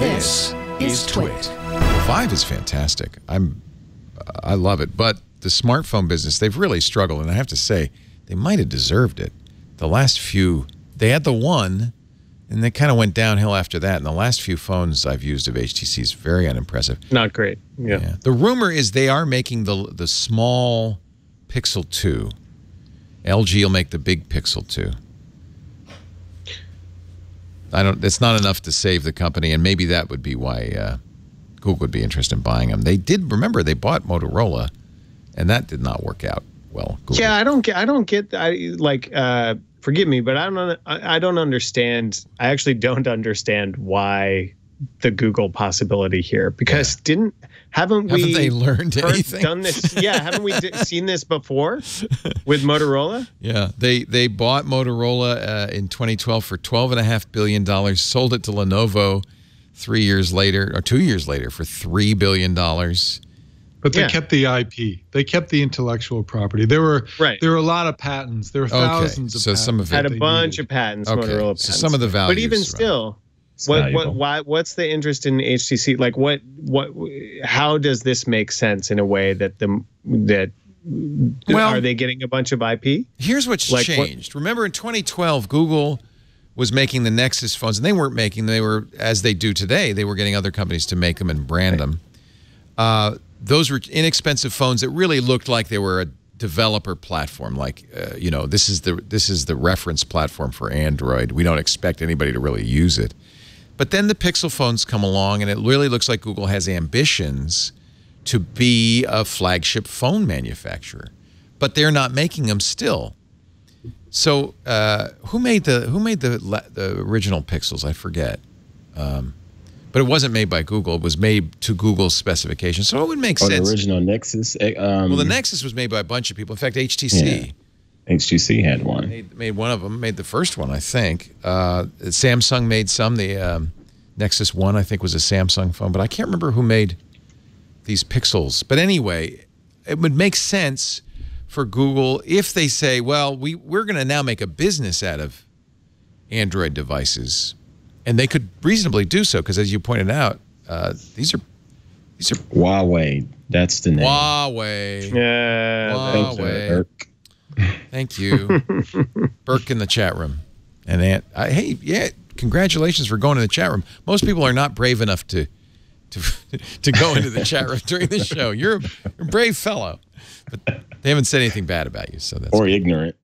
This is TWiT. 5 is fantastic. I love it. But the smartphone business, they've really struggled. And I have to say, they might have deserved it. The last few, they had the one, and they kind of went downhill after that. And the last few phones I've used of HTC is very unimpressive. Not great. Yeah. The rumor is they are making the small Pixel 2. LG will make the big Pixel 2. It's not enough to save the company, and maybe that would be why Google would be interested in buying them. They did, remember, they bought Motorola, and that did not work out well. Google. Yeah, I don't get. Forgive me, but I don't understand. I actually don't understand why the Google possibility here, because haven't they learned anything? Done this? Yeah, haven't we seen this before with Motorola? Yeah, they bought Motorola in 2012 for $12.5 billion, sold it to Lenovo 3 years later, or 2 years later, for $3 billion. But they kept the IP. They kept the intellectual property. There were a lot of patents. There were thousands of patents. Some of it had a bunch of patents. Motorola patents. So some of the values, but even still. What's the interest in HTC? Like, how does this make sense in a way that are they getting a bunch of IP? Here's what's changed. Remember, in 2012, Google was making the Nexus phones, and they weren't making them. They were, as they do today, they were getting other companies to make them and brand them. Those were inexpensive phones that really looked like they were a developer platform. Like, this is the reference platform for Android. We don't expect anybody to really use it. But then the Pixel phones come along, and it really looks like Google has ambitions to be a flagship phone manufacturer, but they're not making them still. So who made the original Pixels? I forget. But it wasn't made by Google. It was made to Google's specifications. So it would make sense. The original Nexus. Well, the Nexus was made by a bunch of people. In fact, HTC. Yeah. HTC had one. Made one of them. Made the first one, I think. Samsung made some. The Nexus 1, I think, was a Samsung phone. But I can't remember who made these Pixels. But anyway, it would make sense for Google if they say, well, we're going to now make a business out of Android devices. And they could reasonably do so, because as you pointed out, these are Huawei. That's the name. Huawei. Yeah. Huawei. Thank you, Burke in the chat room. And hey, yeah, congratulations for going to the chat room. Most people are not brave enough to go into the chat room during the show. You're a brave fellow, but they haven't said anything bad about you, so that's or ignorant.